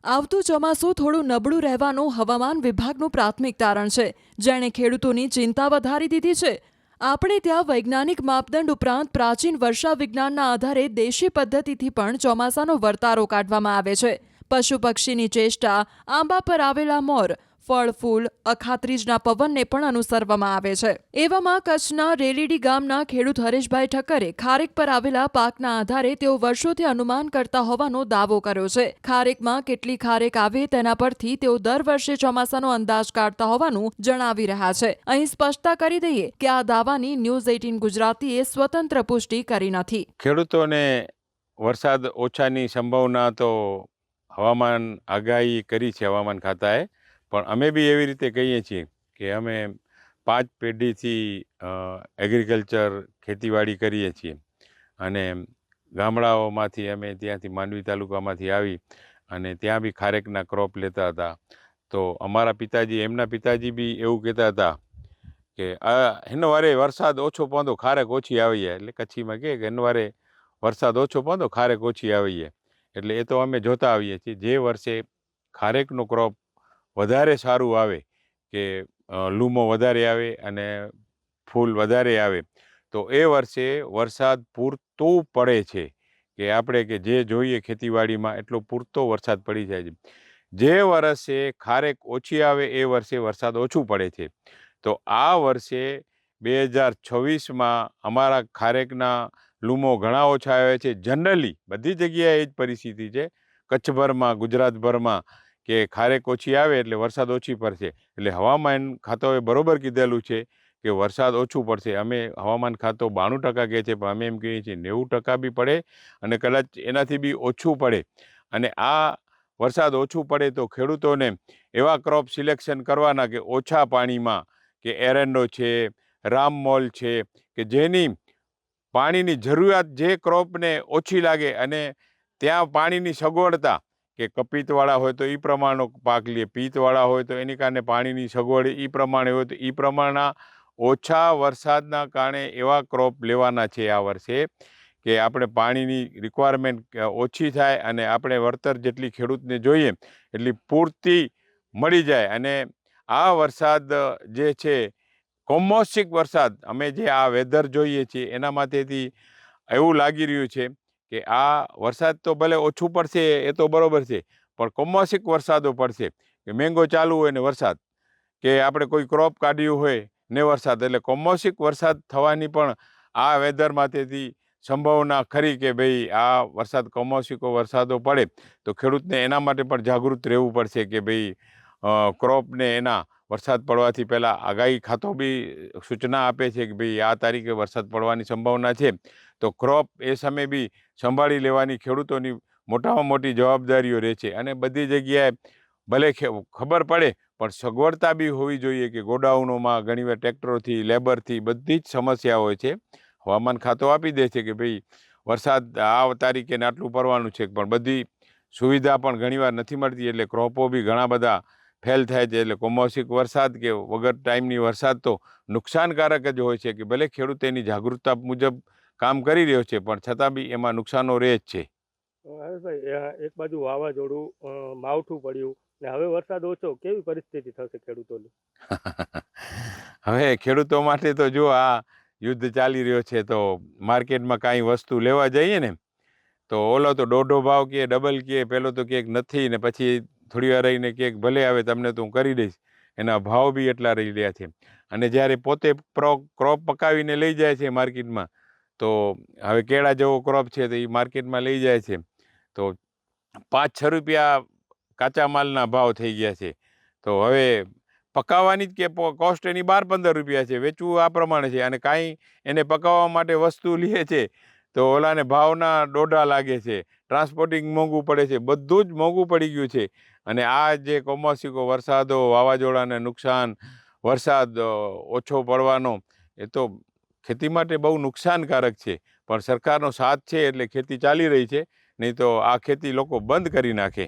આવતું ચોમાસું થોડું નબળું રહેવાનું હવામાન વિભાગનું પ્રાથમિક તારણ છે, જેણે ખેડૂતોની ચિંતા વધારી દીધી છે. આપણે ત્યાં વૈજ્ઞાનિક માપદંડ ઉપરાંત પ્રાચીન વર્ષા વિજ્ઞાનના આધારે દેશી પદ્ધતિથી પણ ચોમાસાનો વર્તારો કાઢવામાં આવે છે. પશુ પક્ષીની ચેષ્ટા, આંબા પર આવેલા મોર, ફળ ફૂલ, અખાત્રીજના પવનને પણ અનુસરવામાં આવે છે. એવામાં કચ્છના રેલીડી ગામના ખેડૂત હરેશભાઈ ઠક્કરે ખારેક પર આવેલા પાકના આધારે તેઓ વર્ષોથી અનુમાન કરતા હોવાનો દાવો કર્યો છે. ખારેકમાં કેટલી ખારેક આવે તેના પરથી તેઓ દર વર્ષે ચોમાસાનો અંદાજ કાઢતા હોવાનું જણાવી રહ્યા છે. અહીં સ્પષ્ટતા કરી દઈએ કે આ દાવાની ન્યૂઝ 18 ગુજરાતીએ સ્વતંત્ર પુષ્ટિ કરી નથી. ખેડૂતોને વરસાદ ઓછાની સંભાવના તો હવામાન આગાહી કરી છે હવામાન ખાતાએ, પણ અમે બી એવી રીતે કહીએ છીએ કે અમે 5 પેઢીથી એગ્રીકલ્ચર ખેતીવાડી કરીએ છીએ અને ગામડાઓમાંથી અમે ત્યાંથી માંડવી તાલુકામાંથી આવી અને ત્યાં બી ખારેકના ક્રોપ લેતા હતા. તો અમારા એમના પિતાજી બી એવું કહેતા હતા કે હિનવારે વરસાદ ઓછો પહોંચો ખારેક ઓછી આવી જાય. એટલે કચ્છીમાં કહે કે હિનવારે વરસાદ ઓછો પહોંચો ખારેક ઓછી આવી જાય. એટલે એ તો અમે જોતા આવીએ છીએ. જે વર્ષે ખારેકનો ક્રોપ વધારે સારું આવે, કે લૂમો વધારે આવે અને ફૂલ વધારે આવે, તો એ વર્ષે વરસાદ પૂરતો પડે છે કે આપણે કે જે જોઈએ ખેતીવાડીમાં એટલો પૂરતો વરસાદ પડી જાય છે. જે વર્ષે ખારેક ઓછી આવે એ વર્ષે વરસાદ ઓછું પડે છે. તો આ વર્ષે 2026માં અમારા ખારેકના લૂમો ઘણા ઓછા આવ્યા છે. જનરલી બધી જગ્યાએ એ જ પરિસ્થિતિ છે, કચ્છભરમાં, ગુજરાતભરમાં, કે ખારેક ઓછી આવે એટલે વરસાદ ઓછી પડશે. એટલે હવામાન ખાતાએ બરોબર કીધેલું છે કે વરસાદ ઓછું પડશે. અમે હવામાન ખાતો 92% કહે છે, પણ અમે એમ કહીએ છીએ 90% બી પડે અને કદાચ એનાથી બી ઓછું પડે. અને આ વરસાદ ઓછું પડે તો ખેડૂતોને એવા ક્રોપ સિલેક્શન કરવાના કે ઓછા પાણીમાં, કે એરંડો છે, રામમોલ છે, કે જેની પાણીની જરૂરિયાત જે ક્રોપને ઓછી લાગે અને ત્યાં પાણીની સગવડતા, કે કપિતવાળા હોય તો એ પ્રમાણનો પાક લે, પિત્તવાળા હોય તો એની કારણે પાણીની સગવડ એ પ્રમાણે હોય તો એ પ્રમાણના ઓછા વરસાદના કારણે એવા ક્રોપ લેવાના છે આ વર્ષે કે આપણે પાણીની રિક્વાયરમેન્ટ ઓછી થાય અને આપણે વળતર જેટલી ખેડૂતને જોઈએ એટલી પૂરતી મળી જાય. અને આ વરસાદ જે છે, કમોસમી વરસાદ, અમે જે આ વેધર જોઈએ છીએ એના માટેથી એવું લાગી રહ્યું છે કે આ વરસાદ તો ભલે ઓછું પડશે એ તો બરોબર છે, પણ કમોસમી વરસાદો પડશે. કે મેંગો ચાલુ હોય ને વરસાદ, કે આપણે કોઈ ક્રોપ કાઢ્યું હોય ને વરસાદ, એટલે કમોસમી વરસાદ થવાની પણ આ વેધર માટેથી સંભાવના ખરી કે ભાઈ આ વરસાદ કમોસમી વરસાદો પડે તો ખેડૂતને એના માટે પણ જાગૃત રહેવું પડશે કે ભાઈ ક્રોપને એના વરસાદ પડવાથી પહેલાં આગાહી ખાતો બી સૂચના આપે છે કે ભાઈ આ તારીખે વરસાદ પડવાની સંભાવના છે. તો ક્રોપ એ સમયે બી સંભાળી લેવાની ખેડૂતોની મોટામાં મોટી જવાબદારીઓ રહે છે. અને બધી જગ્યાએ ભલે ખબર પડે પણ સગવડતા બી હોવી જોઈએ કે ગોડાઉનોમાં ઘણીવાર ટ્રેક્ટરોથી, લેબરથી બધી જ સમસ્યા હોય છે. હવામાન ખાતો આપી દે છે કે ભાઈ વરસાદ આ તારીખે આટલું પડવાનું છે, પણ બધી સુવિધા પણ ઘણીવાર નથી મળતી, એટલે ક્રોપો બી ઘણા બધા ફેલ થાય છે. એટલે કમોસમી વરસાદ કે વગર ટાઈમની વરસાદ તો નુકસાનકારક જ હોય છે. કે ભલે ખેડૂત એની જાગૃતતા મુજબ કામ કરી રહ્યો છે, પણ છતાં બી એમાં નુકસાનો રહે જ છે. હરેશભાઈ, એક બાજુ વાવાઝોડું માવઠું પડ્યું ને હવે વરસાદ ઓછો, કેવી પરિસ્થિતિ થશે ખેડૂતોની? હવે ખેડૂતો માટે તો જો આ યુદ્ધ ચાલી રહ્યો છે, તો માર્કેટમાં કાંઈ વસ્તુ લેવા જઈએ ને તો ઓલો તો દોઢો ભાવ કહે, ડબલ કહે, પેલો તો ક્યાંક નથી, ને પછી થોડી વાર રહીને ક્યાંક ભલે આવે તમને તો હું કરી દઈશ. એના ભાવ બી એટલા રહી રહ્યા છે. અને જ્યારે પોતે ક્રોપ પકાવીને લઈ જાય છે માર્કેટમાં, તો હવે કેળા જેવો ક્રોપ છે તો એ માર્કેટમાં લઈ જાય છે તો 5-6 રૂપિયા કાચા માલના ભાવ થઈ ગયા છે. તો હવે પકાવવાની જ કે કોસ્ટ એની 12-15 રૂપિયા છે, વેચવું આ પ્રમાણે છે. અને કાંઈ એને પકાવવા માટે વસ્તુ લે છે તો ઓલાને ભાવના દોઢા લાગે છે, ટ્રાન્સપોર્ટિંગ મોંઘું પડે છે, બધું જ મોંઘું પડી ગયું છે. અને આ જે કમોસમી વરસાદો, વાવાઝોડાને નુકસાન, વરસાદ ઓછો પડવાનો, એ તો ખેતી માટે બહુ નુકસાનકારક છે. પણ સરકારનો સાથ છે એટલે ખેતી ચાલી રહી છે, નહીં તો આ ખેતી લોકો બંધ કરી નાખે.